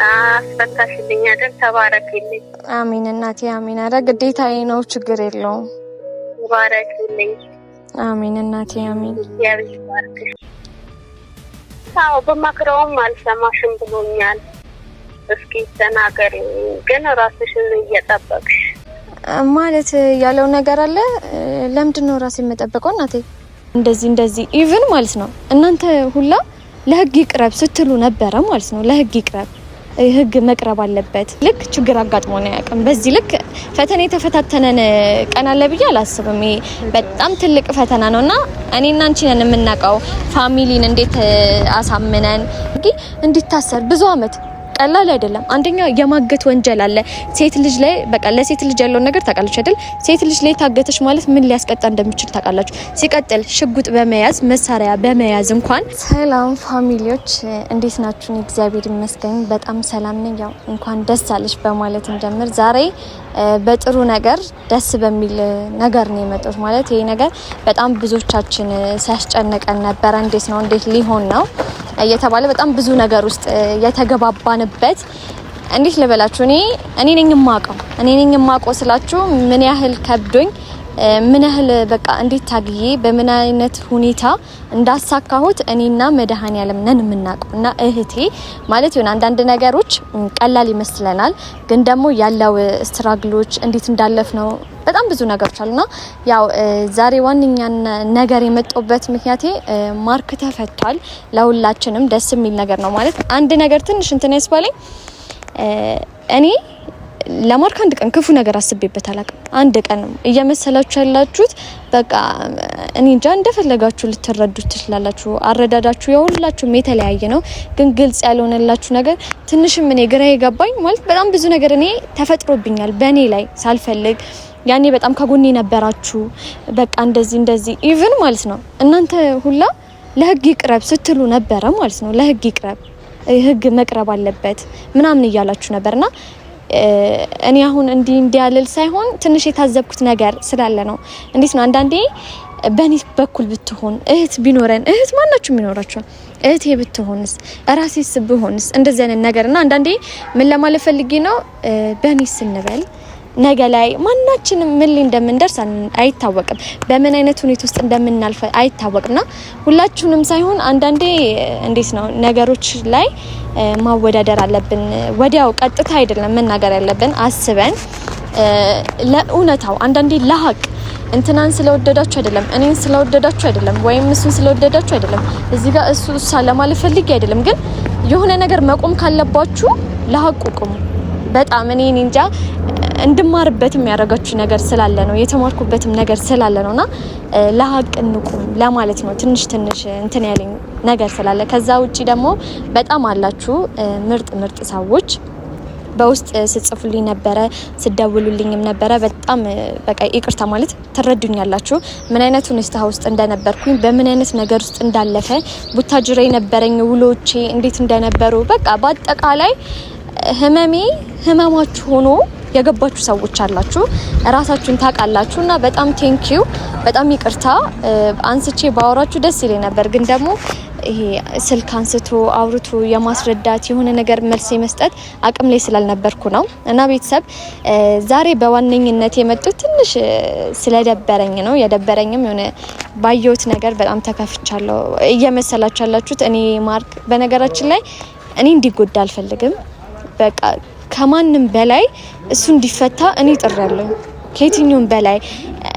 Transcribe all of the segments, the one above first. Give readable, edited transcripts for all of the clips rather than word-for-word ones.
አስፈታሽልኝ አይደል? ተባረክልኝ። አሜን እናቴ አሜን። ኧረ ግዴታዬ ነው፣ ችግር የለውም። ተባረክልኝ። አሜን እናቴ አሜን። ያብሽባርክሽ። ታው በማክረውም አልሰማሽም ብሎኛል። እስኪ ተናገሪ ግን ራስሽን እየጠበቅሽ ማለት ያለው ነገር አለ። ለምንድን ነው ራሴን የምጠብቀው እናቴ? እንደዚህ ኢቭን ማለት ነው እናንተ ሁላ ለህግ ይቅረብ ስትሉ ነበረ ማለት ነው። ለህግ ይቅረብ፣ ህግ መቅረብ አለበት። ልክ ችግር አጋጥሞ ነው ያቀም በዚህ ልክ ፈተና የተፈታተነን ቀን አለ ብዬ አላስብም። በጣም ትልቅ ፈተና ነውና እኔና አንቺ ነን የምናውቀው ፋሚሊን እንዴት አሳምነን እንዲታሰር ብዙ አመት ቀላል አይደለም። አንደኛ የማገት ወንጀል አለ ሴት ልጅ ላይ። በቃ ለሴት ልጅ ያለው ነገር ታውቃለች አይደል? ሴት ልጅ ላይ ታገተሽ ማለት ምን ሊያስቀጣ እንደሚችል ታውቃላችሁ። ሲቀጥል ሽጉጥ በመያዝ መሳሪያ በመያዝ እንኳን። ሰላም ፋሚሊዎች እንዴት ናችሁ? እግዚአብሔር ይመስገን በጣም ሰላም ነኝ። ያው እንኳን ደስ አለሽ በማለት እንጀምር። ዛሬ በጥሩ ነገር ደስ በሚል ነገር ነው የመጣሁት። ማለት ይሄ ነገር በጣም ብዙዎቻችን ሲያስጨንቀን ነበር። እንዴት ሊሆን ነው እየተባለ በጣም ብዙ ነገር ውስጥ የተገባባንበት። እንዴት ልበላችሁ? እኔ ነኝ የማውቀው ስላችሁ ምን ያህል ከብዶኝ ምን ያህል በቃ እንዴት ታግዬ በምን አይነት ሁኔታ እንዳሳካሁት እኔና መድኃኒዓለም ነን የምናውቀው። እና እህቴ ማለት ይሁን አንዳንድ ነገሮች ቀላል ይመስለናል፣ ግን ደግሞ ያለው ስትራግሎች እንዴት እንዳለፍ ነው በጣም ብዙ ነገሮች አሉና ያው ዛሬ ዋንኛ ነገር የመጣበት ምክንያቴ ማርክ ተፈቷል። ለሁላችንም ደስ የሚል ነገር ነው። ማለት አንድ ነገር ትንሽ እንትን ያስባለኝ እኔ ለማርክ አንድ ቀን ክፉ ነገር አስቤበት አላውቅም። አንድ ቀን እየመሰላችሁ ያላችሁት በቃ እኔ እንጃ እንደፈለጋችሁ ልትረዱት ትችላላችሁ። አረዳዳችሁ የሁላችሁም የተለያየ ነው። ግን ግልጽ ያልሆነላችሁ ነገር ትንሽም እኔ ግራ የገባኝ ማለት በጣም ብዙ ነገር እኔ ተፈጥሮብኛል በእኔ ላይ ሳልፈልግ። ያኔ በጣም ከጎኔ ነበራችሁ። በቃ እንደዚህ ኢቭን ማለት ነው እናንተ ሁላ ለህግ ይቅረብ ስትሉ ነበረ ማለት ነው። ለህግ ይቅረብ፣ ህግ መቅረብ አለበት ምናምን እያላችሁ ነበርና እኔ አሁን እንዲያልል ሳይሆን ትንሽ የታዘብኩት ነገር ስላለ ነው። እንዴት ነው አንዳንዴ በኔ በኩል ብትሆን እህት ቢኖረን እህት ማናችሁ የሚኖራችሁ እህቴ ብትሆንስ ራሴስ ብሆንስ እንደዚህ አይነት ነገርና አንዳንዴ ምን ለማለት ፈልጌ ነው በኔ ስንበል ነገ ላይ ማናችንም ምን ላይ እንደምንደርስ አይታወቅም። በምን አይነት ሁኔታ ውስጥ እንደምናልፍ አይታወቅምና ሁላችሁንም ሳይሆን አንዳንዴ እንዴት ነው ነገሮች ላይ ማወዳደር አለብን። ወዲያው ቀጥታ አይደለም መናገር ያለብን አስበን ለኡነታው አንዳንዴ ለሀቅ እንትናን ስለወደዳችሁ አይደለም እኔን ስለወደዳችሁ አይደለም ወይም እሱን ስለወደዳችሁ አይደለም እዚህ ጋር እሱ ለማለት ፈልጌ አይደለም። ግን የሆነ ነገር መቆም ካለባችሁ ለሀቁ ቁሙ። በጣም እኔ እንጃ እንድማርበትም ያደረጋችሁ ነገር ስላለ ነው የተማርኩበትም ነገር ስላለ ነውና ለሀቅ እንቁም ለማለት ነው። ትንሽ እንትን ያለኝ ነገር ስላለ ከዛ ውጪ ደግሞ በጣም አላችሁ ምርጥ ሰዎች በውስጥ ስጽፉልኝ ነበረ ስደውሉልኝም ነበረ። በጣም በቃ ይቅርታ ማለት ትረዱኛላችሁ ምን አይነት ሁኔታ ውስጥ እንደነበርኩኝ በምን አይነት ነገር ውስጥ እንዳለፈ ቡታጅራ የነበረኝ ውሎቼ እንዴት እንደነበሩ በቃ በአጠቃላይ ህመማችሁ ሆኖ የገባችሁ ሰዎች አላችሁ። ራሳችሁን ታውቃላችሁና በጣም ቴንኪዩ በጣም ይቅርታ። አንስቼ ባወራችሁ ደስ ይለኝ ነበር፣ ግን ደግሞ ይሄ ስልክ አንስቶ አውርቶ የማስረዳት የሆነ ነገር መልስ መስጠት አቅም ላይ ስላልነበርኩ ነው። እና ቤተሰብ ዛሬ በዋነኝነት የመጡት ትንሽ ስለደበረኝ ነው። የደበረኝም የሆነ ባየሁት ነገር በጣም ተከፍቻለሁ። እየመሰላችሁ ያላችሁት እኔ ማርክ በነገራችን ላይ እኔ እንዲጎዳ አልፈልግም። በቃ ከማንም በላይ እሱ እንዲፈታ እኔ ጥሬያለሁ። ከየትኛውም በላይ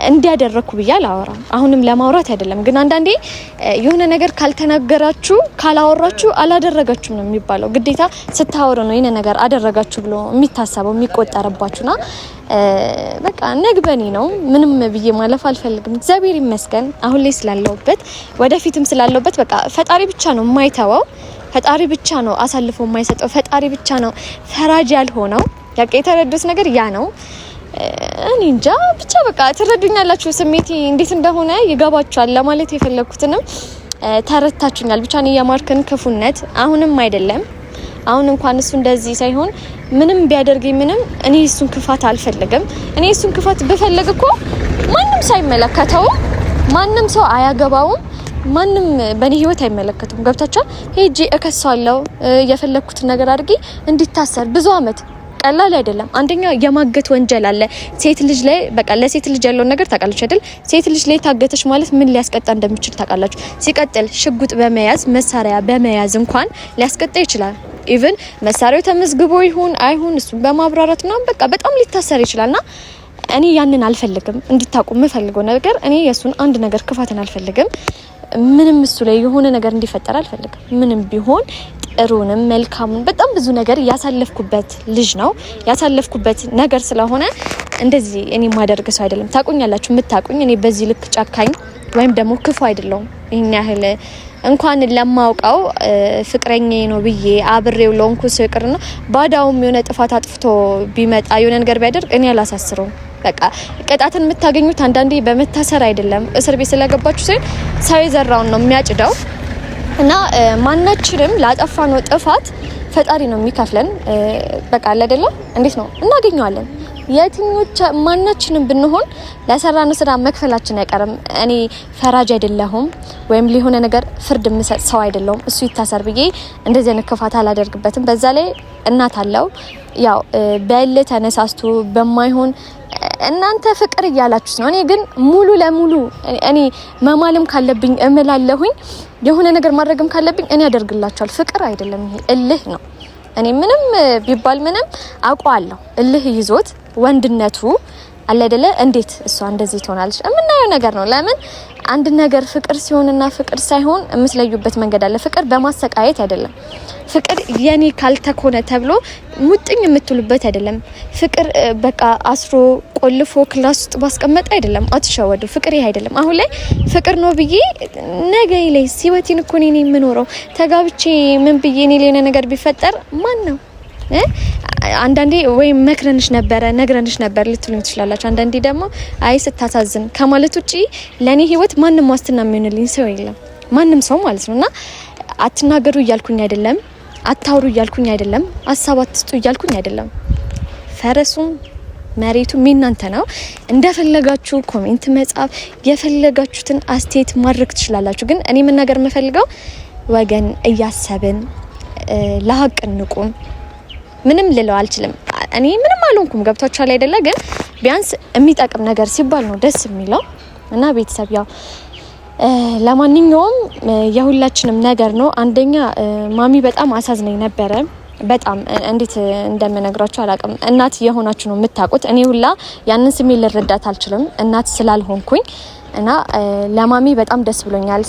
እንዲያደርኩ ብዬ አላወራም። አሁንም ለማውራት አይደለም፣ ግን አንዳንዴ የሆነ ነገር ካልተናገራችሁ ካላወራችሁ አላደረጋችሁም ነው የሚባለው። ግዴታ ስታወሩ ነው የሆነ ነገር አደረጋችሁ ብሎ የሚታሰበው የሚቆጠርባችሁና በቃ ነግበኔ ነው ምንም ብዬ ማለፍ አልፈልግም። እግዚአብሔር ይመስገን አሁን ላይ ስላለውበት ወደፊትም ስላለውበት በቃ ፈጣሪ ብቻ ነው የማይተወው። ፈጣሪ ብቻ ነው አሳልፎ የማይሰጠው። ፈጣሪ ብቻ ነው ፈራጅ ያልሆነው። ያቀ የተረዱት ነገር ያ ነው። እኔ እንጃ ብቻ በቃ ትረዱኛላችሁ። ስሜቴ እንዴት እንደሆነ ይገባችኋል ለማለት የፈለኩትንም ተረታችሁኛል። ብቻ ነው የማርክን ክፉነት አሁንም አይደለም አሁን እንኳን እሱ እንደዚህ ሳይሆን ምንም ቢያደርገኝ ምንም እኔ እሱን ክፋት አልፈልግም። እኔ እሱን ክፋት ብፈልግ እኮ ማንም ሳይመለከተው ማንም ሰው አያገባውም። ማንም በኔ ህይወት አይመለከቱም። ገብታችኋል? ሄጄ እከሳለሁ የፈለኩት ነገር አድርጌ እንዲታሰር ብዙ አመት ቀላል አይደለም። አንደኛ የማገት ወንጀል አለ ሴት ልጅ ላይ። በቃ ለሴት ልጅ ያለው ነገር ታውቃላችሁ አይደል? ሴት ልጅ ላይ ታገተሽ ማለት ምን ሊያስቀጣ እንደሚችል ታውቃላችሁ። ሲቀጥል ሽጉጥ በመያዝ መሳሪያ በመያዝ እንኳን ሊያስቀጣ ይችላል። ኢቭን መሳሪያው ተመዝግቦ ይሁን አይሁን እሱን በማብራራት ነው በቃ በጣም ሊታሰር ይችላልና እኔ ያንን አልፈልግም። እንድታቁ የምፈልገው ነገር እኔ የሱን አንድ ነገር ክፋትን አልፈልግም። ምንም እሱ ላይ የሆነ ነገር እንዲፈጠር አልፈልግም። ምንም ቢሆን ጥሩንም መልካሙን በጣም ብዙ ነገር ያሳለፍኩበት ልጅ ነው። ያሳለፍኩበት ነገር ስለሆነ እንደዚህ እኔ ማደርግ ሰው አይደለም። ታቁኛላችሁ፣ የምታቁኝ እኔ በዚህ ልክ ጫካኝ ወይም ደግሞ ክፉ አይደለሁም። ይሄን ያህል እንኳን ለማውቀው ፍቅረኛዬ ነው ብዬ አብሬው ለonku ሰው ይቅርና ባዳውም የሆነ ጥፋት አጥፍቶ ቢመጣ የሆነ ነገር ቢያደርግ እኔ አላሳስረውም። በቃ ቅጣትን የምታገኙት አንዳንዴ በመታሰር አይደለም። እስር ቤት ስለገባችሁ ሰው የዘራውን ነው የሚያጭደው እና ማናችንም ላጠፋነው ጥፋት ፈጣሪ ነው የሚከፍለን። በቃ አይደለ እንዴት ነው እናገኘዋለን። የትኞች ማናችንም ብንሆን ለሰራነው ስራ መክፈላችን አይቀርም። እኔ ፈራጅ አይደለሁም ወይም ሊሆነ ነገር ፍርድ የምሰጥ ሰው አይደለሁም። እሱ ይታሰር ብዬ እንደዚህ አይነት ክፋት አላደርግበትም። በዛ ላይ እናት አለው ያው በል ተነሳስቶ በማይሆን እናንተ ፍቅር እያላችሁት ነው። እኔ ግን ሙሉ ለሙሉ እኔ መማልም ካለብኝ እምላለሁኝ፣ የሆነ ነገር ማድረግም ካለብኝ እኔ አደርግላችኋል። ፍቅር አይደለም ይሄ እልህ ነው። እኔ ምንም ቢባል ምንም አውቀዋለሁ። እልህ ይዞት ወንድነቱ አለ አይደለ? እንዴት እሷ እንደዚህ ትሆናለች? የምናየው ነገር ነው። ለምን አንድ ነገር ፍቅር ሲሆንና ፍቅር ሳይሆን የምትለዩበት መንገድ አለ። ፍቅር በማሰቃየት አይደለም። ፍቅር የኔ ካልተኮነ ተብሎ ሙጥኝ የምትሉበት አይደለም። ፍቅር በቃ አስሮ ቆልፎ ክላስ ውስጥ ማስቀመጥ አይደለም። አትሸወዱ። ፍቅር ይሄ አይደለም። አሁን ላይ ፍቅር ነው ብዬ ነገ ላይ ሲወቲን እኮ ነኝ የምኖረው ተጋብቼ ምን ብዬ እኔ ለኔ ነገር ቢፈጠር ማን ነው? አንዳንዴ ወይ መክረንሽ ነበር ልትሉኝ ትችላላችሁ። አንዳንዴ ደግሞ አይ ስታሳዝን ከማለት ውጪ ለኔ ህይወት ማንንም ዋስትና የሚሆንልኝ ሰው የለም። ማንም ሰው ማለት ነውና አትናገሩ እያልኩኝ አይደለም፣ አታውሩ እያልኩኝ አይደለም፣ ሀሳብ አትስጡ እያልኩኝ አይደለም። ፈረሱም መሬቱ እናንተ ነው። እንደፈለጋችሁ ኮሜንት መጻፍ የፈለጋችሁትን አስተያየት ማድረግ ትችላላችሁ። ግን እኔ መናገር የምፈልገው ወገን እያሰብን ለሀቅ እንቁም። ምንም ልለው አልችልም። እኔ ምንም አልሆንኩም። ገብታችኋል አይደለ? ግን ቢያንስ የሚጠቅም ነገር ሲባል ነው ደስ የሚለው እና ቤተሰብ ያው ለማንኛውም የሁላችንም ነገር ነው። አንደኛ ማሚ በጣም አሳዝነኝ ነበረ። በጣም እንዴት እንደምነግራችሁ አላውቅም። እናት የሆናችሁ ነው የምታውቁት። እኔ ሁላ ያንን ስሜት ልረዳት አልችልም እናት ስላልሆንኩኝ እና ለማሚ በጣም ደስ ብሎኛል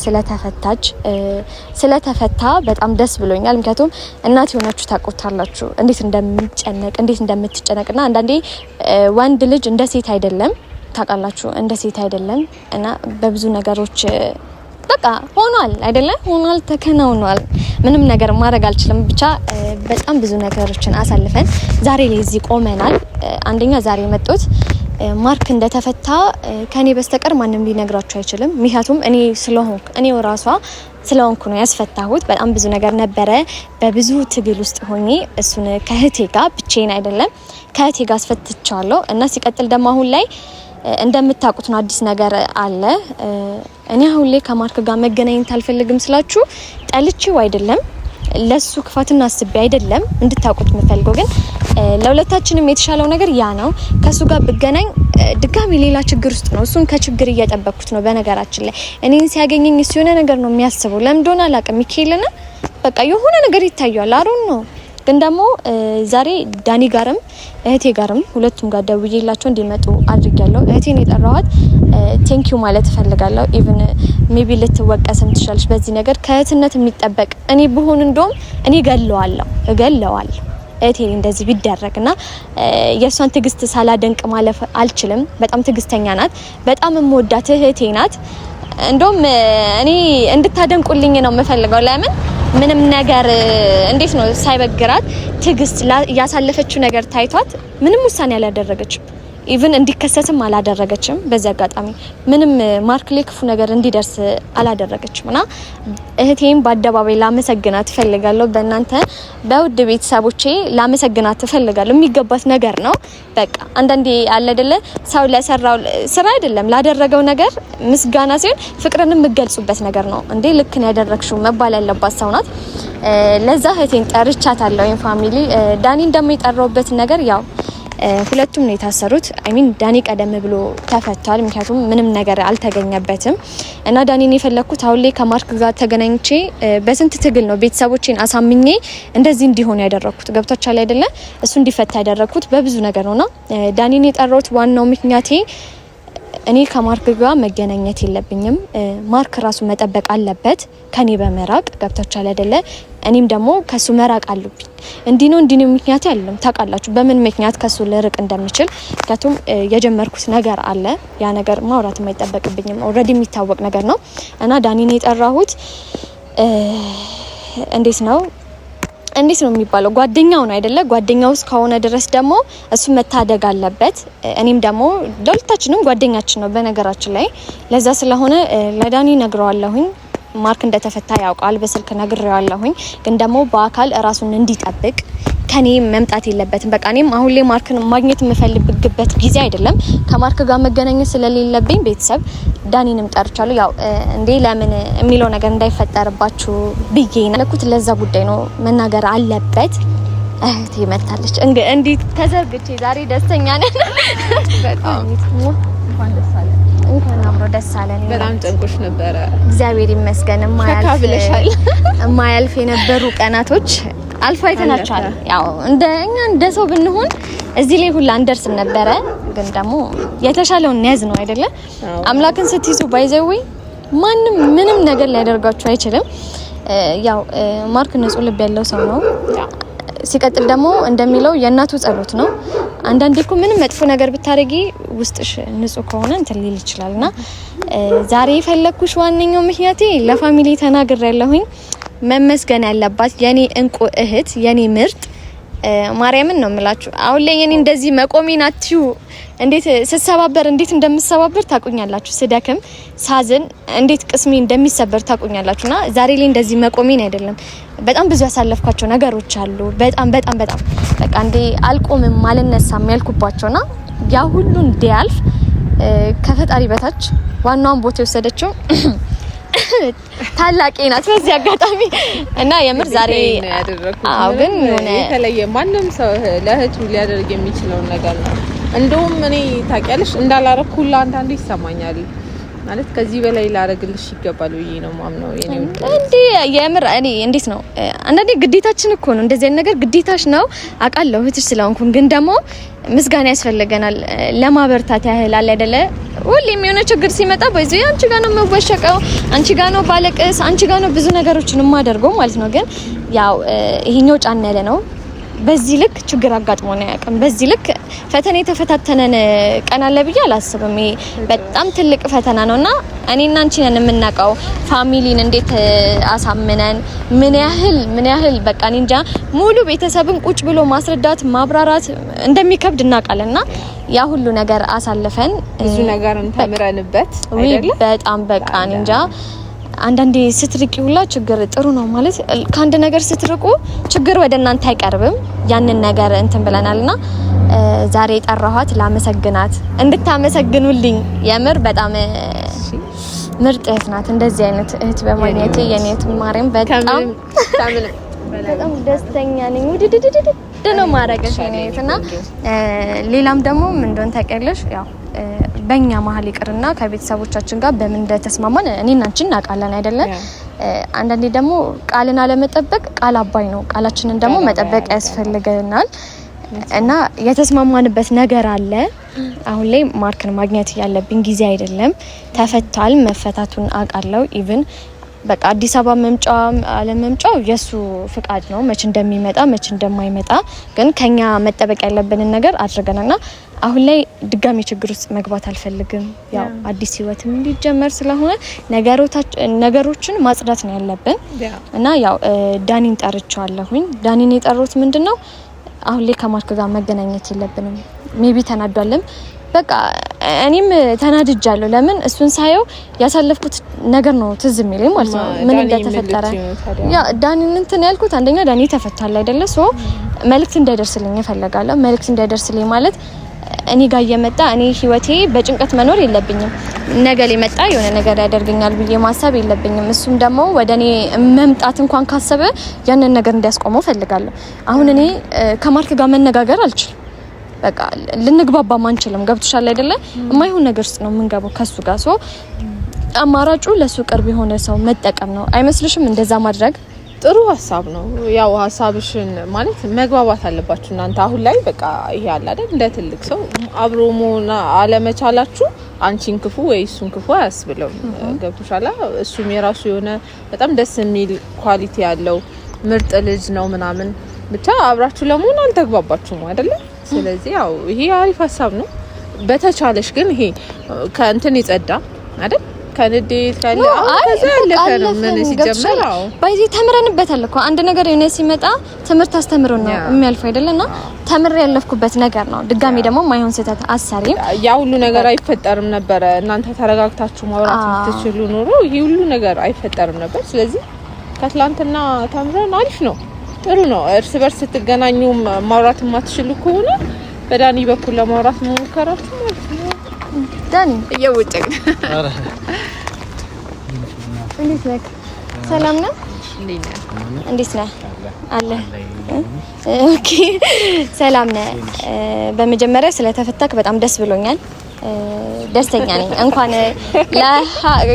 ስለተፈታ በጣም ደስ ብሎኛል። ምክንያቱም እናት የሆናችሁ ታውቁታላችሁ እንዴት እንደምጨነቅ እንዴት እንደምትጨነቅና አንዳንዴ ወንድ ልጅ እንደ ሴት አይደለም ታውቃላችሁ፣ እንደ ሴት አይደለም እና በብዙ ነገሮች በቃ ሆኗል አይደለም ሆኗል፣ ተከናውኗል። ምንም ነገር ማድረግ አልችልም። ብቻ በጣም ብዙ ነገሮችን አሳልፈን ዛሬ ላይ እዚህ ቆመናል። አንደኛ ዛሬ መጣሁት ማርክ እንደተፈታ ከኔ በስተቀር ማንም ሊነግራችሁ አይችልም። ምክንያቱም እኔው ራሷ ስለሆንኩ ነው ያስፈታሁት። በጣም ብዙ ነገር ነበረ በብዙ ትግል ውስጥ ሆኜ እሱን ከህቴ ጋር ብቻዬን አይደለም ከህቴ ጋር አስፈትቻለሁ እና ሲቀጥል ደግሞ አሁን ላይ እንደምታውቁት ነው አዲስ ነገር አለ። እኔ አሁን ላይ ከማርክ ጋር መገናኘት አልፈልግም ስላችሁ ጠልቼው አይደለም፣ ለሱ ክፋትና አስቤ አይደለም እንድታውቁት የምፈልገው። ግን ለሁለታችንም የተሻለው ነገር ያ ነው። ከሱ ጋር ብገናኝ ድጋሚ ሌላ ችግር ውስጥ ነው። እሱን ከችግር እየጠበቅኩት ነው። በነገራችን ላይ እኔን ሲያገኘኝ እሱ የሆነ ነገር ነው የሚያስበው። ለምን እንደሆነ አላውቅም። ሚካኤልና በቃ የሆነ ነገር ይታያል። አሩን ነው ግን ደግሞ ዛሬ ዳኒ ጋርም እህቴ ጋርም ሁለቱም ጋር ደውዬላቸው እንዲመጡ አድርጊያለሁ። እህቴን የጠራኋት ቴንኪዩ ማለት እፈልጋለሁ። ኢቭን ሜቢ ልትወቀስም ትችላለች በዚህ ነገር። ከእህትነት የሚጠበቅ እኔ ብሆን እንደውም እኔ እገለዋለሁ እህቴ እንደዚህ ቢደረግና የሷን ትግስት ሳላደንቅ ማለፍ አልችልም። በጣም ትግስተኛ ናት። በጣም የምወዳት እህቴ ናት። እንደውም እኔ እንድታደንቁልኝ ነው የምፈልገው። ለምን ምንም ነገር እንዴት ነው ሳይበግራት ትግስት ያሳለፈችው ነገር ታይቷት ምንም ውሳኔ ያላደረገችው ኢቭን እንዲከሰትም አላደረገችም። በዚህ አጋጣሚ ምንም ማርክ ላይ ክፉ ነገር እንዲደርስ አላደረገችም እና እህቴም በአደባባይ ላመሰግናት እፈልጋለሁ። በእናንተ በውድ ቤተሰቦቼ ላመሰግናት እፈልጋለሁ። የሚገባት ነገር ነው። በቃ አንዳንዴ አለ አይደለ ሰው ለሰራው ስራ አይደለም ላደረገው ነገር ምስጋና ሲሆን ፍቅርን የምገልጹበት ነገር ነው። እንዴ ልክ ነው ያደረግሽው መባል ያለባት ሰው ናት። ለዛ እህቴን ጠርቻታለሁ። ፋሚሊ ዳኒን ደግሞ የጠራውበት ነገር ያው ሁለቱም ነው የታሰሩት። ሚን ዳኒ ቀደም ብሎ ተፈቷል፣ ምክንያቱም ምንም ነገር አልተገኘበትም እና ዳኒን የፈለኩት አሁን ላይ ከማርክ ጋር ተገናኝቼ በስንት ትግል ነው ቤተሰቦቼን አሳምኜ እንደዚህ እንዲሆን ያደረኩት። ገብቷችኋል አይደለ? እሱ እንዲፈታ ያደረኩት በብዙ ነገር ነውና ዳኒን የጠራውት ዋናው ምክንያቴ እኔ ከማርክ ጋር መገናኘት የለብኝም። ማርክ ራሱ መጠበቅ አለበት ከኔ በመራቅ ገብታችኋል አይደለ? እኔም ደግሞ ከሱ መራቅ አለብኝ። እንዲህ ነው ምክንያት ያለም ታውቃላችሁ፣ በምን ምክንያት ከሱ ልርቅ እንደምችል። ምክንያቱም የጀመርኩት ነገር አለ። ያ ነገር ማውራት የማይጠበቅብኝም ኦልሬዲ የሚታወቅ ነገር ነው እና ዳኒን የጠራሁት እንዴት ነው የሚባለው? ጓደኛው ነው አይደለ? ጓደኛው እስከሆነ ድረስ ደግሞ እሱ መታደግ አለበት። እኔም ደግሞ ለሁለታችንም ጓደኛችን ነው በነገራችን ላይ። ለዛ ስለሆነ ለዳኒ ነግረዋለሁኝ። ማርክ እንደተፈታ ያውቃል፣ በስልክ ነግሬዋለሁኝ። ግን ደግሞ በአካል ራሱን እንዲጠብቅ ከኔ መምጣት የለበትም። በቃ እኔም አሁን ላይ ማርክን ማግኘት የምፈልግበት ጊዜ አይደለም። ከማርክ ጋር መገናኘት ስለሌለብኝ ቤተሰብ ዳኒንም ጠርቻለሁ። ያው እንዴ ለምን የሚለው ነገር እንዳይፈጠርባችሁ ብዬ ነኩት። ለዛ ጉዳይ ነው መናገር አለበት። እህቴ መታለች እንዴ ተዘርግቼ ዛሬ ደስተኛ ነኝ በጣም እንኳን አብሮ ደስ አለን። በጣም ጨንቆሽ ነበረ። እግዚአብሔር ይመስገን የማያልፍ የነበሩ ቀናቶች አልፎ አይተናቸዋል። ያው እንደ ሰው ብንሆን እዚህ ላይ ሁላ እንደርስም ነበረ። ግን ደግሞ የተሻለውን ያዝ ነው አይደለ? አምላክን ስትይዙ ባይዘው ማንም ምንም ነገር ሊያደርጋችሁ አይችልም። ያው ማርክ ንጹህ ልብ ያለው ሰው ነው። ሲቀጥል ደግሞ እንደሚለው የእናቱ ጸሎት ነው። አንዳንዴ እኮ ምንም መጥፎ ነገር ብታረጊ ውስጥሽ ንጹህ ከሆነ እንትን ሊል ይችላልና ዛሬ የፈለኩሽ ዋነኛው ምክንያቴ ለፋሚሊ ተናግሬ ያለሁኝ መመስገን ያለባት የኔ እንቁ እህት የኔ ምርጥ ማርያምን ነው የምላችሁ። አሁን ላይ የኔ እንደዚህ መቆሜን አትዩ እንዴት ስሰባበር እንዴት እንደምሰባበር ታቁኛላችሁ። ስደክም ሳዝን እንዴት ቅስሜ እንደሚሰበር ታቁኛላችሁና ዛሬ ላይ እንደዚህ መቆሜን አይደለም በጣም ብዙ ያሳለፍኳቸው ነገሮች አሉ። በጣም በቃ እንዴ አልቆምም አልነሳም ያልኩባቸውና ያ ሁሉ እንዲያልፍ ከፈጣሪ በታች ዋናውን ቦታ የወሰደችው ታላቄ ናት በዚህ አጋጣሚ እና የምር ዛሬ ግን የተለየ ማንም ሰው ለእህቱ ሊያደርግ የሚችለው ነገር ነው። እንደውም እኔ ታውቂያለሽ እንዳላረኩላ አንዳንዴ ይሰማኛል ማለት ከዚህ በላይ ላረግልሽ ይገባል ብዬ ነው ማምነው። የኔ እንዴ የምር እኔ እንዴት ነው አንዳንዴ ግዴታችን እኮ ነው እንደዚህ አይነት ነገር ግዴታሽ ነው አውቃለሁ እህትሽ ስለሆንኩኝ። ግን ደግሞ ምስጋና ያስፈልገናል ለማበርታት ያህል አለ አይደለ? ሁሌም የሆነ ችግር ሲመጣ በዚህ አንቺ ጋር ነው መወሸቀው፣ አንቺ ጋር ነው ባለቅስ፣ አንቺ ጋር ነው ብዙ ነገሮችን የማደርገው ማለት ነው። ግን ያው ይሄኛው ጫና ያለ ነው። በዚህ ልክ ችግር አጋጥሞን ያውቅም። በዚህ ልክ ፈተና የተፈታተነን ቀን አለ ብዬ አላስብም። በጣም ትልቅ ፈተና ነውና እኔና አንቺ ነን የምናውቀው ፋሚሊን እንዴት አሳምነን ምን ያህል በቃ እንጃ ሙሉ ቤተሰብን ቁጭ ብሎ ማስረዳት ማብራራት እንደሚከብድ እናውቃለንና ያ ሁሉ ነገር አሳልፈን ብዙ ነገርን ተምረንበት አይደለ? በጣም በቃ እንጃ አንዳንዴ ስትርቂ ሁላ ችግር ጥሩ ነው ማለት ከአንድ ነገር ስትርቁ ችግር ወደ እናንተ አይቀርብም። ያንን ነገር እንትን ብለናልና ዛሬ ጠራኋት ላመሰግናት እንድታመሰግኑልኝ። የምር በጣም ምርጥ እህት ናት። እንደዚህ አይነት እህት በማግኘቴ የኔት ማርያም በጣም ደስተኛ ነኝ። ውድድድድ ነው ማረገሽ የኔትና ሌላም ደግሞ ምን እንደሆነ ታውቂያለሽ ያው በእኛ መሀል ይቅርና ከቤተሰቦቻችን ጋር በምን እንደተስማማን እኔና አንቺ እናውቃለን አይደለም? አንዳንዴ ደግሞ ቃልን አለመጠበቅ ቃል አባይ ነው። ቃላችንን ደግሞ መጠበቅ ያስፈልገናል እና የተስማማንበት ነገር አለ። አሁን ላይ ማርክን ማግኘት ያለብኝ ጊዜ አይደለም። ተፈቷል። መፈታቱን አውቃለሁ። ኢቭን በቃ አዲስ አበባ አለመምጫው የሱ ፍቃድ ነው። መች እንደሚመጣ መች እንደማይመጣ ግን ከኛ መጠበቅ ያለብንን ነገር አድርገናልና አሁን ላይ ድጋሚ ችግር ውስጥ መግባት አልፈልግም። ያው አዲስ ህይወትም እንዲጀመር ስለሆነ ነገሮችን ማጽዳት ነው ያለብን እና ያው ዳኒን ጠርቻለሁኝ። ዳኒን የጠሩት ምንድነው አሁን ላይ ከማርክ ጋር መገናኘት የለብንም። ሜቢ ተናዷልም በቃ እኔም ተናድጃለሁ። ለምን እሱን ሳየው ያሳለፍኩት ነገር ነው ትዝ የሚለኝ ማለት ነው ምን እንደተፈጠረ። ያ ዳኒን እንትን ያልኩት አንደኛ ዳኒ ተፈቷል አይደለ? ሶ መልእክት እንዳይደርስልኝ እፈልጋለሁ። መልእክት እንዳይደርስልኝ ማለት እኔ ጋር እየመጣ እኔ ህይወቴ በጭንቀት መኖር የለብኝም። ነገ ሊመጣ የሆነ ነገር ያደርገኛል ብዬ ማሰብ የለብኝም። እሱም ደግሞ ወደኔ መምጣት እንኳን ካሰበ ያንን ነገር እንዲያስቆመው ፈልጋለሁ። አሁን እኔ ከማርክ ጋር መነጋገር አልችልም። በቃ ልንግባባ ማንችልም። ገብቶሻል አይደለ? የማይሆን ነገር ውስጥ ነው የምንገባው ከሱ ጋር። ሶ አማራጩ ለሱ ቅርብ የሆነ ሰው መጠቀም ነው። አይመስልሽም? እንደዛ ማድረግ ጥሩ ሀሳብ ነው። ያው ሀሳብሽን ማለት መግባባት አለባችሁ እናንተ አሁን ላይ በቃ ይሄ አለ አይደል? እንደ ትልቅ ሰው አብሮ መሆን አለመቻላችሁ አንቺን ክፉ ወይ እሱን ክፉ አያስብለው። ገብቶሻል? እሱም የራሱ የሆነ በጣም ደስ የሚል ኳሊቲ ያለው ምርጥ ልጅ ነው ምናምን ብቻ አብራችሁ ለመሆን አልተግባባችሁም አይደለ? ስለዚህ ያው ይሄ አሪፍ ሀሳብ ነው። በተቻለሽ ግን ይሄ ከእንትን ይጸዳ አይደል? ከንዴት ካለ ከዛ ያለፈ ነው ምን ሲጀመር ባይዚ ተምረንበታል እኮ አንድ ነገር የሆነ ሲመጣ ትምህርት አስተምሮ ነው የሚያልፈው አይደለና ተምር ያለፍኩበት ነገር ነው። ድጋሚ ደግሞ ማይሆን ስህተት አሰሪም ያ ሁሉ ነገር አይፈጠርም ነበር። እናንተ ተረጋግታችሁ ማውራት ትችሉ ኖሮ ይሄ ሁሉ ነገር አይፈጠርም ነበር። ስለዚህ ከትላንትና ተምረን አሪፍ ነው፣ ጥሩ ነው። እርስ በርስ ስትገናኙ ማውራት የማትችሉ ከሆነ በዳኒ በኩል ለማውራት መሞከራችሁ ማለት ነው። ዳኒ እየወጨኝ አረ እንዴት ነህ? ሰላም ነህ? እንዴት ነህ? አለ ኦኬ ሰላም ነህ? በመጀመሪያ ስለተፈታክ በጣም ደስ ብሎኛል። ደስተኛ ነኝ። እንኳን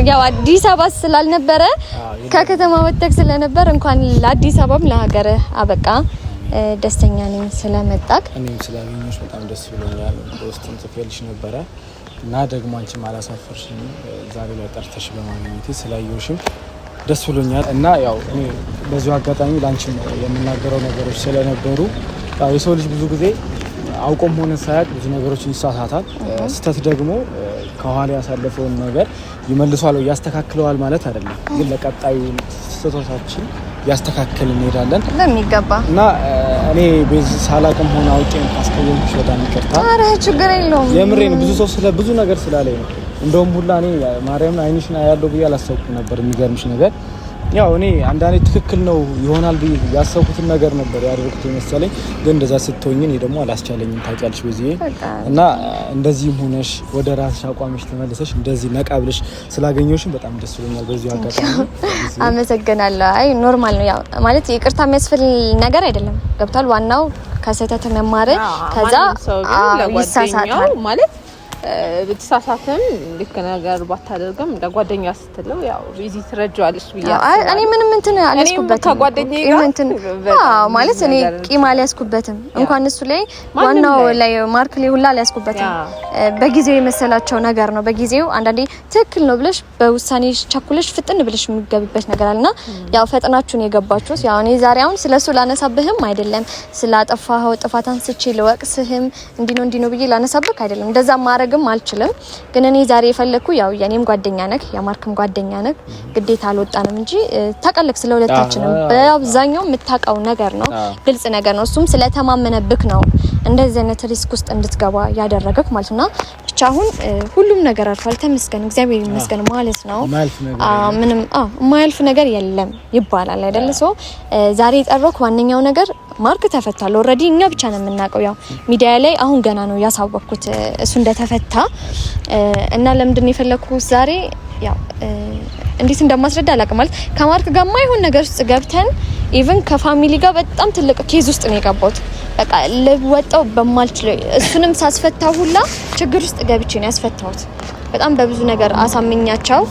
ያው አዲስ አበባ ስላልነበረ ከከተማ ወጥተክ ስለነበር እንኳን ለአዲስ አበባም ለሀገር አበቃ። ደስተኛ ነኝ ስለመጣክ። እኔም ስላገኘሁሽ በጣም ደስ ብሎኛል። በውስጥም ጽፌልሽ ነበረ እና ደግሞ አንቺም አላሳፈርሽኝ። ዛሬ ላይ ጠርተሽ በማግኘቴ ስላየሁሽም ደስ ብሎኛል እና ያው እኔ በዚሁ አጋጣሚ ላንቺም የምናገረው ነገሮች ስለነበሩ ያው የሰው ልጅ ብዙ ጊዜ አውቆም ሆነ ሳያውቅ ብዙ ነገሮችን ይሳሳታል። ስህተት ደግሞ ከኋላ ያሳለፈውን ነገር ይመልሷል ወይ ያስተካክለዋል ማለት አይደለም፣ ግን ለቀጣዩ ስህተቶቻችን ያስተካክል እንሄዳለን በሚገባ እና እኔ በዚህ ሳላቅም ሆነ አውቄም አስቀየምኩሽ በጣም ይቅርታ። ኧረ ችግር የለውም። የምሬን ብዙ ሰው ስለ ብዙ ነገር ስላለኝ ነው። እንደውም ሁላ እኔ ማርያምን አይንሽና ያለው ብዬ አላሰብኩም ነበር። የሚገርምሽ ነገር ያው እኔ አንዳንዴ ትክክል ነው ይሆናል ብዬ ያሰብኩትን ነገር ነበር ያደረኩት መሰለኝ፣ ግን እንደዛ ስትሆኝ እኔ ደግሞ አላስቻለኝም ታውቂያለሽ በዚህ እና እንደዚህም ሆነሽ ወደ ራስሽ አቋምሽ ተመልሰሽ እንደዚህ ነቃ ብለሽ ስላገኘሁሽም በጣም ደስ ብሎኛል። በዚህ አጋጣሚ አመሰግናለሁ። አይ ኖርማል ነው ያው ማለት ይቅርታ የሚያስፈልግ ነገር አይደለም። ገብቷል? ዋናው ከስህተት መማር ከዛ ይሳሳታል ማለት ብትሳሳትም ልክ ነገር ባታደርግም እንደ ጓደኛ ስትለው ያው ቢዚ ትረጃዋለሽ ብዬ እኔ ምንም እንትን አልያዝኩበትም ከጓደኛዬ ጋር እንትን ማለት እኔ ቂም አልያዝኩበትም። እንኳን እሱ ላይ ዋናው ላይ ማርክ ላይ ሁላ አልያዝኩበትም። በጊዜው የመሰላቸው ነገር ነው። በጊዜው አንዳንዴ ትክክል ነው ብለሽ በውሳኔሽ ቸኩለሽ ፍጥን ብለሽ የሚገቢበት ነገር አለና ያው ፈጥናችሁን የገባችሁት ያው እኔ ዛሬ አሁን ስለሱ ላነሳብህም አይደለም፣ ስላጠፋኸው ጥፋት አንስቼ ልወቅስህም እንዲህ ነው ብዬ ላነሳብህ አይደለም። እንደዛ ማረግም አልችልም። ግን እኔ ዛሬ የፈለኩ ያው የኔም ጓደኛ ነክ የማርክም ጓደኛ ነክ ግዴታ አልወጣንም እንጂ ተቀልክ ስለሁለታችንም በአብዛኛው የምታውቀው ነገር ነው፣ ግልጽ ነገር ነው። እሱም ስለተማመነብክ ነው እንደዚህ አይነት ሪስክ ውስጥ እንድትገባ ያደረገክ ማለት ነው። ብቻ አሁን ሁሉም ነገር አልፏል። ተመስገን እግዚአብሔር ይመስገን ማለት ነው። ምንም የማያልፍ ነገር የለም ይባላል አይደል? ሶ ዛሬ የጠራኩ ዋነኛው ነገር ማርክ ተፈቷል። ኦሬዲ እኛ ብቻ ነው የምናውቀው። ያው ሚዲያ ላይ አሁን ገና ነው ያሳወቅኩት እሱ እንደተፈታ እና ለምንድን ነው የፈለኩት ዛሬ ያው እንዴት እንደማስረዳ አላውቅም። ማለት ከማርክ ጋር ማይሆን ነገር ውስጥ ገብተን ኢቭን ከፋሚሊ ጋር በጣም ትልቅ ኬዝ ውስጥ ነው የገባሁት። በቃ ለወጣው በማልችለው እሱንም ሳስፈታው ሁላ ችግር ውስጥ ገብቼ ነው ያስፈታሁት። በጣም በብዙ ነገር አሳምኛቸው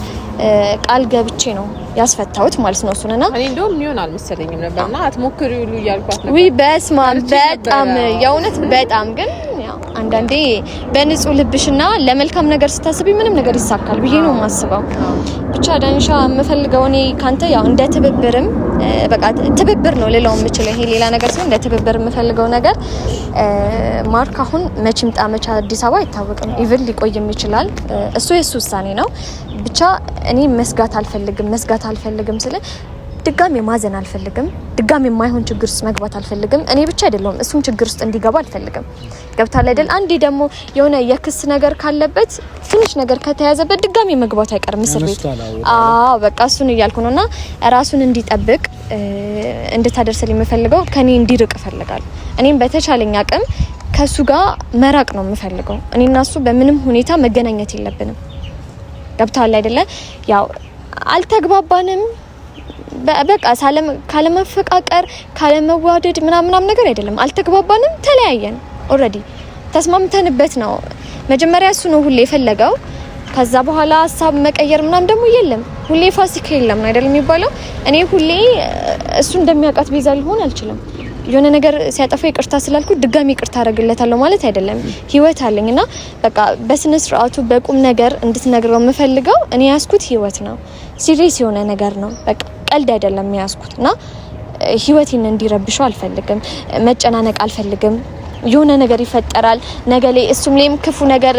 ቃል ገብቼ ነው ያስፈታሁት ማለት ነው እሱንና እኔ እንደውም የሚሆን አልመሰለኝም ነበርና አትሞክሪው ሁሉ እያልኳት ነበር። ወይ በስማ በጣም የእውነት በጣም ግን ያው አንዳንዴ በንጹህ ልብሽና ለመልካም ነገር ስታስቢ ምንም ነገር ይሳካል ብዬ ነው የማስበው። ብቻ ዳንሻ የምፈልገው እኔ ካንተ ያው እንደ ትብብርም በቃ ትብብር ነው ሌላው የምችለው ይሄ ሌላ ነገር ሲሆን እንደ ትብብር የምፈልገው ነገር ማርክ አሁን መቼም ጣመቻ አዲስ አበባ አይታወቅም። ኢቭን ሊቆይም ይችላል። እሱ የሱ ውሳኔ ነው። ብቻ እኔ መስጋት አልፈልግም ስለ ድጋሜ ማዘን አልፈልግም። ድጋሜ የማይሆን ችግር ውስጥ መግባት አልፈልግም። እኔ ብቻ አይደለም እሱም ችግር ውስጥ እንዲገባ አልፈልግም። ገብታል አይደል? አንዴ ደግሞ የሆነ የክስ ነገር ካለበት ትንሽ ነገር ከተያዘበት ድጋሜ መግባት አይቀርም እስር ቤት። በቃ እሱን እያልኩ ነውና ራሱን እንዲጠብቅ እንድታደርሰልኝ የምፈልገው ከኔ እንዲርቅ እፈልጋለሁ። እኔም በተቻለኝ አቅም ከሱ ጋር መራቅ ነው የምፈልገው። እኔና እሱ በምንም ሁኔታ መገናኘት የለብንም። ገብታል አይደለ? ያው አልተግባባንም። በቃ ካለመፈቃቀር ካለመዋደድ ምናምን ነገር አይደለም። አልተግባባንም፣ ተለያየን። ኦሬዲ ተስማምተንበት ነው። መጀመሪያ እሱ ነው ሁሌ የፈለገው። ከዛ በኋላ ሀሳብ መቀየር ምናምን ደግሞ የለም። ሁሌ ፋሲካ የለም ነው አይደል የሚባለው? እኔ ሁሌ እሱ እንደሚያውቃት ቤዛ ልሆን አልችልም። የሆነ ነገር ሲያጠፋ ይቅርታ ስላልኩ ድጋሚ ይቅርታ አደርግለታለሁ ማለት አይደለም። ህይወት አለኝና በቃ በስነ ስርዓቱ በቁም ነገር እንድትነግረው የምፈልገው እኔ ያስኩት ህይወት ነው። ሲሪየስ የሆነ ነገር ነው። በቃ ቀልድ አይደለም ያስኩትና ህይወቴን እንዲረብሽው አልፈልግም። መጨናነቅ አልፈልግም። የሆነ ነገር ይፈጠራል ነገ ላይ እሱም ላይም ክፉ ነገር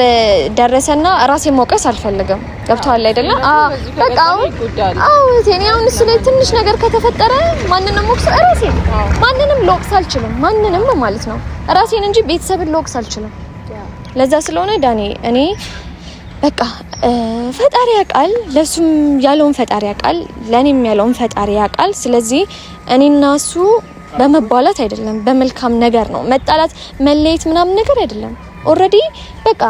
ደረሰና ራሴን መውቀስ አልፈልግም። ገብቷል አይደለ? በቃ እኔ አሁን እሱ ላይ ትንሽ ነገር ከተፈጠረ ማንንም ወቅስ ራሴን ማንንም ልወቅስ አልችልም። ማንንም ማለት ነው ራሴን እንጂ ቤተሰብን ልወቅስ አልችልም። ለዛ ስለሆነ ዳኒ እኔ በቃ ፈጣሪ ያውቃል፣ ለሱም ያለውን ፈጣሪ ያውቃል፣ ለኔም ያለውን ፈጣሪ ያውቃል። ስለዚህ እኔና እሱ በመባላት አይደለም በመልካም ነገር ነው። መጣላት መለየት ምናምን ነገር አይደለም። ኦሬዲ በቃ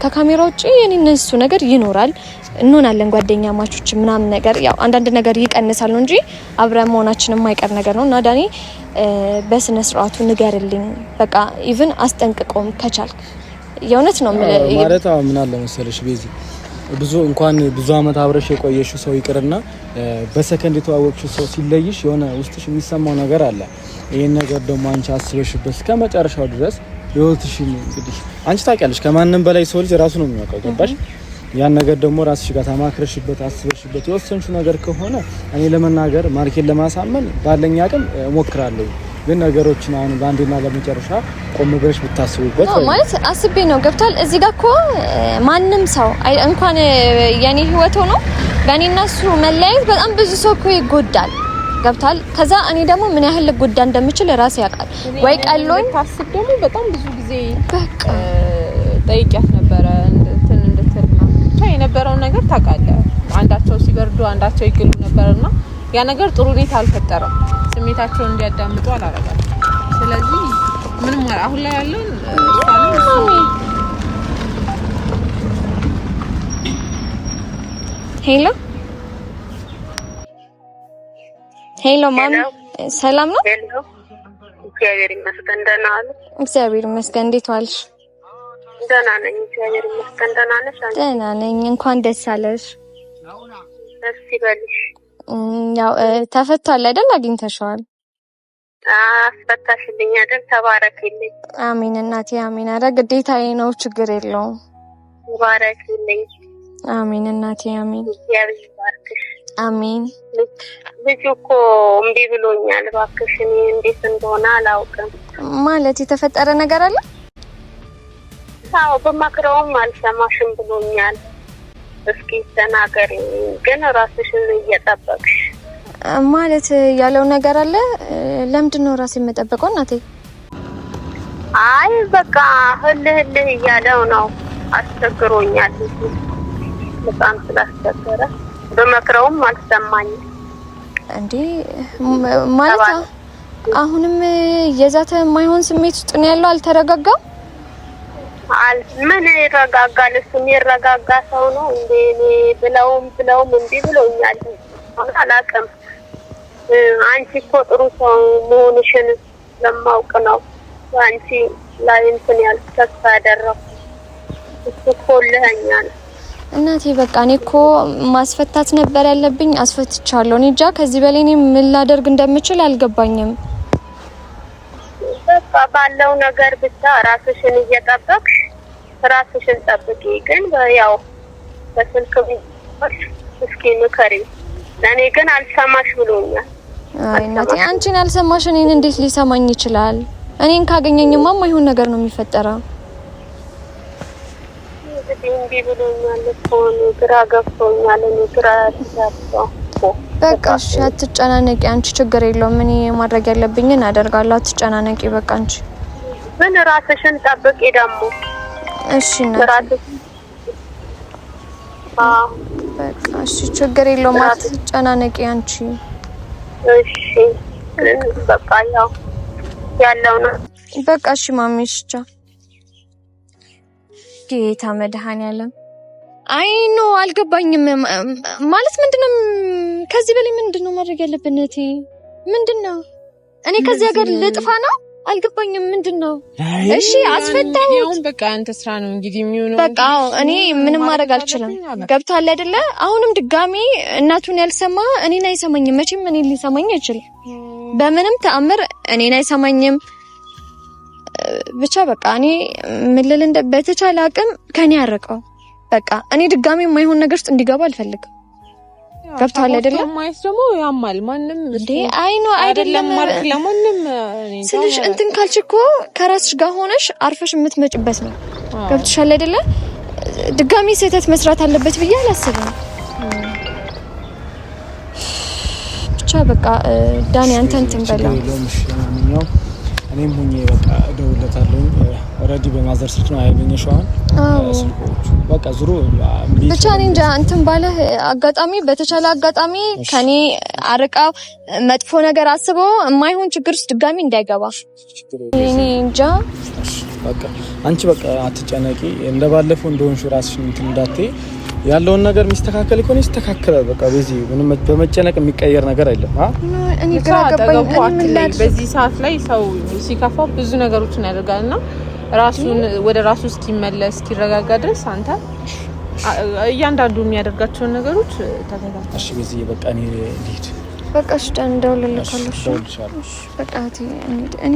ከካሜራ ውጪ የኔና እሱ ነገር ይኖራል፣ እንሆናለን ጓደኛ ማቾች ምናምን ነገር ያው አንዳንድ ነገር ይቀንሳል ነው እንጂ አብረን መሆናችን የማይቀር ነገር ነውና ዳኒ በስነ ስርዓቱ ንገርልኝ። በቃ ኢቭን አስጠንቅቆም ከቻልክ የእውነት ነው ማለት ምን አለ መሰለሽ ቤዚ ብዙ አመት አብረሽ የቆየሽው ሰው ይቅርና በሰከንድ የተዋወቅሽው ሰው ሲለይሽ የሆነ ውስጥሽ የሚሰማው ነገር አለ። ይሄን ነገር ደግሞ አንቺ አስበሽበት እስከመጨረሻው ድረስ ህይወትሽን እንግዲህ አንቺ ታውቂያለሽ፣ ከማንም በላይ ሰው ልጅ ራሱ ነው የሚያውቀው። ገባሽ? ያን ነገር ደግሞ ራስሽ ጋር ተማክረሽበት አስበሽበት የወሰንሽው ነገር ከሆነ እኔ ለመናገር ማርኬን ለማሳመን ባለኝ አቅም እሞክራለሁ። ግን ነገሮችን አሁን ባንዴና ለመጨረሻ ቆም ብለሽ ብታስቡበት ማለት አስቤ ነው። ገብቷል? እዚህ ጋር እኮ ማንም ሰው እንኳን የኔ ህይወት ሆኖ በእኔና እሱ መለያየት በጣም ብዙ ሰው እኮ ይጎዳል። ገብቷል? ከዛ እኔ ደግሞ ምን ያህል ልጎዳ እንደምችል ራሴ ያውቃል። ወይ ቀሎኝ ታስብ ደግሞ በጣም ብዙ ጊዜ በቃ ጠይቂያት ነበረ እንትን እንድትልና የነበረው ነገር ታውቃለህ። አንዳቸው ሲበርዱ አንዳቸው ይግሉ ነበርና ያ ነገር ጥሩ ሁኔታ አልፈጠረም። ስሜታቸውን እንዲያዳምጡ አላረጋም። ስለዚህ ምንም አሁን ላይ ያለን ሄሎ ማም ሰላም ነው? እግዚአብሔር ይመስገን ደህና ዋል። እግዚአብሔር ይመስገን። እንዴት ዋልሽ? ደህና ነኝ እግዚአብሔር ይመስገን። ደህና ነሽ? ደህና ነኝ። እንኳን ደስ አለሽ። ደስ ይበልሽ። ያው ተፈቷል አይደል? አግኝተሽዋል? አስፈታሽልኝ አይደል? ተባረክልኝ። አሜን እናቴ አሜን። ኧረ ግዴታዬ ነው፣ ችግር የለውም። ተባረክልኝ። አሜን እናቴ አሜን። እግዚአብሔር ይባርክሽ። አሜን። ልጁ እኮ እምቢ ብሎኛል። እባክሽ እኔ እንዴት እንደሆነ አላውቅም። ማለት የተፈጠረ ነገር አለ? አዎ በመክረውም አልሰማሽም ብሎኛል። እስኪ ተናገሪ፣ ግን ራስሽን እየጠበቅሽ ማለት ያለው ነገር አለ። ለምንድን ነው ራሴን የምጠብቀው እናቴ? አይ በቃ ህልህ እያለው ነው። አስቸግሮኛል በጣም ስላስቸገረ በመክረውም አልሰማኝም። እንዴ ማለት አሁንም የዛተ የማይሆን ስሜት ውስጥ ነው ያለው። አልተረጋጋም። ምን ይረጋጋል? እሱ የሚረጋጋ ሰው ነው እንዴ? እኔ ብለውም እንዴ ብሎኛል። አላውቅም። አንቺ እኮ ጥሩ ሰው መሆንሽን ለማውቅ ነው አንቺ ላይ እንትን ተስፋ ያደረኩ። እሱ እኮ ልኸኛ ነው እናቴ። በቃ እኔ እኮ ማስፈታት ነበር ያለብኝ፣ አስፈትቻለሁ። እኔ እንጃ ከዚህ በላይ እኔ ምን ላደርግ እንደምችል አልገባኝም። በቃ ባለው ነገር ብቻ ራስሽን እየጠበቅሽ ራስሽን ጠብቂ። ግን ያው በስልክ እስኪ ምከሪ። ለኔ ግን አልሰማሽ ብሎኛል። አይ እናቴ አንቺን አልሰማሽ እኔን እንዴት ሊሰማኝ ይችላል? እኔን ካገኘኝማ የማይሆን ነገር ነው የሚፈጠረው። እንዴ ብሎኛል እኮ ግራ ገብቶኛል። እኔ ግራ ተሳስቶ እኮ። በቃ እሺ አትጨናነቂ አንቺ ችግር የለውም እኔ ማድረግ ያለብኝን አደርጋለሁ አትጨናነቂ በቃ አንቺ ምን ራስሽን ጠብቂ ደግሞ እሺ እናቴ በቃ እሺ ችግር የለውም አትጨናነቂ አንቺ እሺ በቃ ያለው ነው በቃ እሺ ማሚሽ ቻው ጌታ መድኃኒዓለም አይ ኖ አልገባኝም ማለት ምንድነው ከዚህ በላይ ምንድነው ማድረግ ያለብን እቴ ምንድነው እኔ ከዚህ ሀገር ልጥፋ ነው አልገባኝም ምንድነው እሺ አስፈታው አሁን በቃ አንተ ስራ ነው እንግዲህ የሚሆነው በቃ እኔ ምንም ማድረግ አልችልም ገብቷል አይደለ አሁንም ድጋሚ እናቱን ያልሰማ እኔን አይሰማኝም መቼም እኔን ሊሰማኝ አይችልም በምንም ተአምር እኔን አይሰማኝም ብቻ በቃ እኔ ምልል እንደ በተቻለ አቅም ከኔ ያርቀው በቃ እኔ ድጋሚ የማይሆን ነገር ውስጥ እንዲገባ አልፈልግም ገብቷል አይደለ ማይስ ደግሞ ያማል ማንንም እንዴ አይ ኖ አይደለም ማለት ለማንንም ስለሽ እንትን ካልችኮ ከራስሽ ጋር ሆነሽ አርፈሽ የምትመጭበት ነው ገብቷል አይደለ ድጋሚ ስህተት መስራት አለበት ብዬ አላስብም ብቻ በቃ ዳኒ አንተ እንትን በላ እኔም ሆኜ በቃ ደውለታለሁ ኦሬዲ በማዘር ስልክ ነው ያገኘሽው አሁን ስልኮቹ በቃ ዙሩ ብቻ እኔ እንጃ እንትን ባለ አጋጣሚ በተቻለ አጋጣሚ ከኔ አርቃው መጥፎ ነገር አስበው የማይሆን ችግር ውስጥ ድጋሚ እንዳይገባ እኔ እንጃ በቃ አንቺ በቃ አትጨነቂ እንደባለፈው እንደሆንሽ ራስሽን እንትን እንዳትይ ያለውን ነገር ሚስተካከል ይኮን ይስተካከላል በቃ በዚህ ምንም በመጨነቅ የሚቀየር ነገር አይደለም እኔ ግራ ገባኝ በዚህ ሰዓት ላይ ሰው ሲከፋው ብዙ ነገሮችን ያደርጋልና ራሱን ወደ ራሱ እስኪመለስ እስኪረጋጋ ድረስ አንተ እያንዳንዱ የሚያደርጋቸው ነገሮች ተከታተል እሺ በዚህ በቃ እኔ ልሂድ በቃ እሺ እንደውልልካለሽ እሺ በቃ እኔ